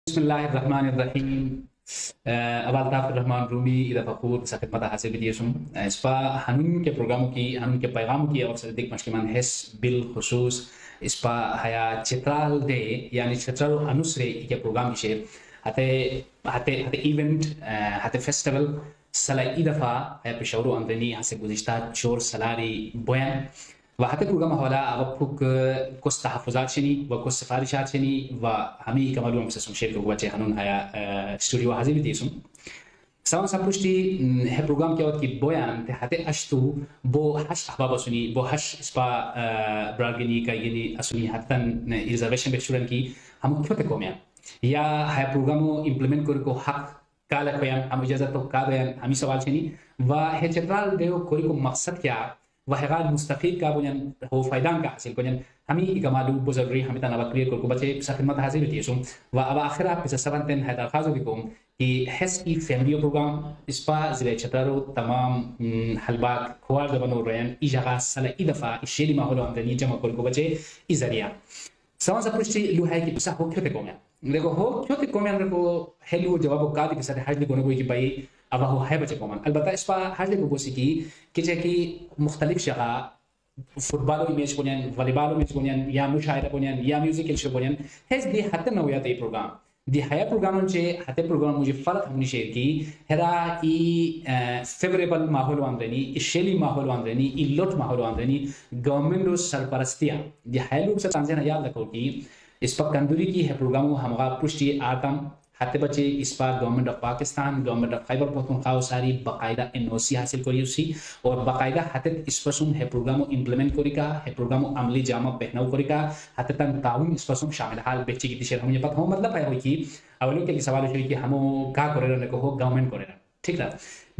بسم الله الرحمن الرحيم. أبغى تعرف الرحمن رومي إذا فخور بخدمة حاسب ديسم إسبا هنون کے پروگراموں کی هنون کے پیغاموں کی اور صدیق مسلمان حس بالخصوص إسبا هيا چترال دے يعني چترال أنوسري کے پروگرام کی هتے ایونٹ هتے فیسٹیول سلا إدفع هيا بشورو أندني هسه گذشته چور سلاری بوين وحتى پروگرام حوالا أبوك كوس تحفظات شني وكوس سفارشات شني وهمي كمالو مسسوم شيء كوجه هنون هيا استوديو هذه بديسم سواء سبلشتي هي پروگرام كيوت كي بويان تحتى أشتو بو هش أحباب سني بو هش إسبا براغني كايني أسني حتى ريزرفيشن بتشورن كي هم كيوت كوميان يا هي پروگرامو إمبلمنت كوركو حق كالا كويان هم إجازة تو كابيان همي سوال شني وهي ترال ديو كوركو مقصد كيا وهغال مستفيد كابونيان هو فايدان كحاصل كونيان همي كمالو بزرري همي تنا بكرير كل كبتة بس خدمة هذه بتيسوم وأبا آخرها بس سبعتين هذا الخازو بيكون كي حس إي فاميلي بروجرام إسبا زي شتارو تمام حلبات خوار زبانو ريان إجازة سلا إدفع الشيء ما هو عندنا جمع كل كبتة إزريا سواء سبلشتي لو هاي كي بس هو كيف تكوميان لكو هو كيف تكوميان لكو هلو جوابه كادي بس هذا حاجة لكونه كي باي أبا هو هاي بتكومان البته إسبا حاجة بقولي كي كي مختلف شغا فوتبالو إيميج كونيان فوليبالو إيميج كونيان يا مشاهدة كونيان يا ميوزيكال شو كونيان هز دي حتى نوعيات أي برنامج دي هيا برنامج جي حتى برنامج مجھے فرق ہم نشیر کی هذا إي favorable ماحول واندني الشيلي ماحول واندني اللوت ماحول واندني government رو سرپرستیا دي هيا لوگ سے تانزین یاد رکھو کی اس پر کندوری کی ہے پروگرامو ہمغا پشتی آتم حتی بچے اس پر government of Pakistan government of Khyber Pakhtunkhwa ساری باقاعدہ NOC حاصل کری اسی اور باقاعدہ حتی اس پرسون ہے پروگرامو امپلیمنٹ کری کا ہے پروگرامو عملی جامع پہناو کری کا حتی تن تعاون اس پرسون شامل حال بچے کی تشیر ہم یہ پتہ ہوں مطلب ہے ہوئی کی اولو کے سوال ہوئی کہ ہمو کا کرے رہنے کو ہو گورنمنٹ کرے رہنے ٹھیک ہے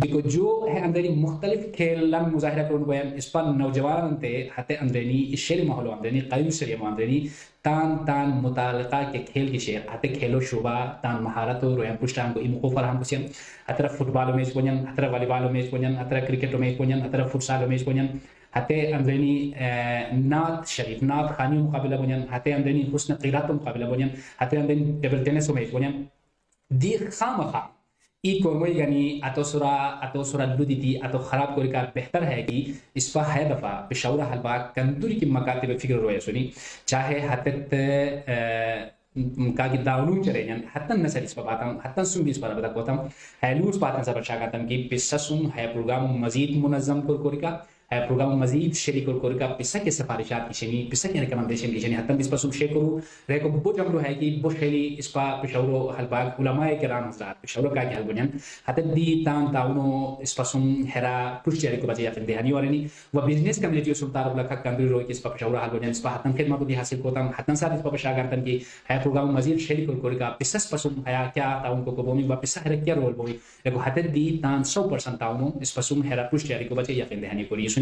دیکھو جو ہے اندری مختلف کھیلن مظاہرہ کرن کو اس پر نوجوان انتے حتی اندرینی اس شیر محلو اندرینی قائم شریع اندرینی تان متعلقہ کے کھیل کی شیر حتی کھیلو شعبہ تان مہارتو رویان پشتان کو ایمو فرہم کو سیم حتی فوٹبالو میچ کنین حتی والیبالو میچ کنین حتی کرکٹو میچ کنین حتی فوٹسالو میچ کنین حتی اندرینی نات شریف نات خانیو مقابلہ کنین حتی اندرینی حسن قیراتو مقابلہ کنین حتی اندرینی ٹیبل ٹینسو میچ کنین دی خام خام ای کورموی گانی اتو سورا لودیتی اتو خراب کوری کا بہتر ہے کہ اس پا ہے دفعہ پشاورہ حلبہ کندوری کی مکاتب فکر روئے سنی چاہے حتت کاکی داولون چرے جن حتن نسل اس پا باتاں حتن سن بھی اس پا بتا کوتاں حیلوس باتاں سبر شاکاتاں کی پسسن ہے پروگرام مزید منظم کوری کا ہے پروگرام مزید شریک کوری کا پسا کے سفارشات کی شنی پسا کے ریکمنڈیشن کی شنی حتن اس پا سن شیئر کرو رہے کو بو جملو ہے کہ بو شیلی اس پا پشاورو حلبہ علماء کرام حضرات پشاورو کا کی حل بنیان حتن دی تان تاونو اس پا سن حرا پوش جاری کو بچے یا فندہانی ورنی و بیزنس کمیونٹی سن تارب لکھا کندری روئی کی اس پا پشاورو حل بنیان اس پا حتن خدماتو دی حاصل کوتا حتن ساتھ اس پا پشاگرتن کی ہے پروگرام مزید شریک کوری کا پسس پا سن حیا کیا تاون کو بومی و پسا حرا کیا رول بومی لیکو حتن دی تان 100% تاونو اس پا سن حرا پوش جاری کو بچے یا فندہانی کوری سنی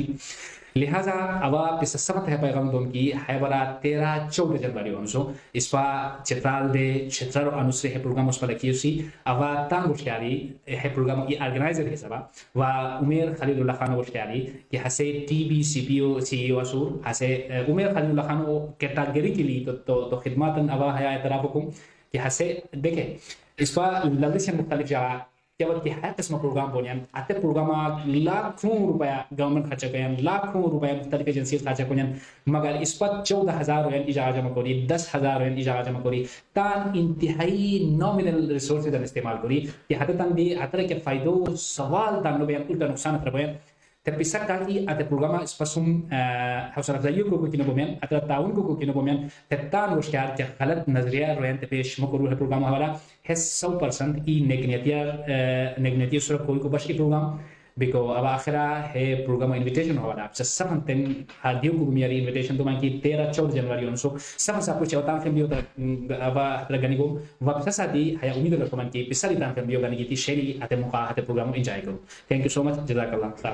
لہذا اوا پس سبت ہے پیغام دون کی ہے برا 13-14 جنوری ونسو اس پا چترال دے چترال انوسری ہے پروگرام اس پا لکی اسی اوا تان وشکیاری ہے پروگرام کی ارگنائزر ہے سبا و عمر خلیل اللہ خانو وشکیاری کہ ہسے ٹی بی سی پی او سی ای او اسور ہسے عمر خلیل اللہ خانو کیٹاگری کے لیے تو خدماتن اوا ہے اعترافکم کہ ہسے دیکھیں اس پا لگس مختلف جگہ کیا وقت ہے قسم پروگرام بونیان آتے پروگرامات لاکھوں روپیہ گورنمنٹ خرچہ کریں لاکھوں روپیہ مختلف ایجنسیز خرچہ کریں مگر اس پر 14,000 روپیہ اجازہ جمع کری 10,000 روپیہ اجازہ جمع کری تان انتہائی نومینل ریسورسز استعمال کری کہ حتی تن بھی اترے کے فائدو سوال تان بیان الٹا نقصان اتر بیان تپیسا کاکی آتے پروگراما اس پسوم حوصل افزائیو کو کنو بومین اترا تعاون کو کنو بومین تتان وشکار کہ غلط نظریہ روین تپیش مکرو ہے پروگراما حوالا ہے 100% ای نیگنیتیا سورا کوئی کو بشکی پروگرام بکو اب آخرہ ہے پروگرام انویٹیشن حوالا اب سفن تن ہادیو کو میاری انویٹیشن تو میں کی 13-14 جنوری انسو سفن سا پوچھے وطان فیملیو تا اب حتر گنی کو وپسا دی ہے امید رکھو من کی پسا دی تان فیملیو گنی کی تی شیلی آتے موقع آتے پروگرام انجائی کرو. تھینک یو سو مچ. جزاک اللہ.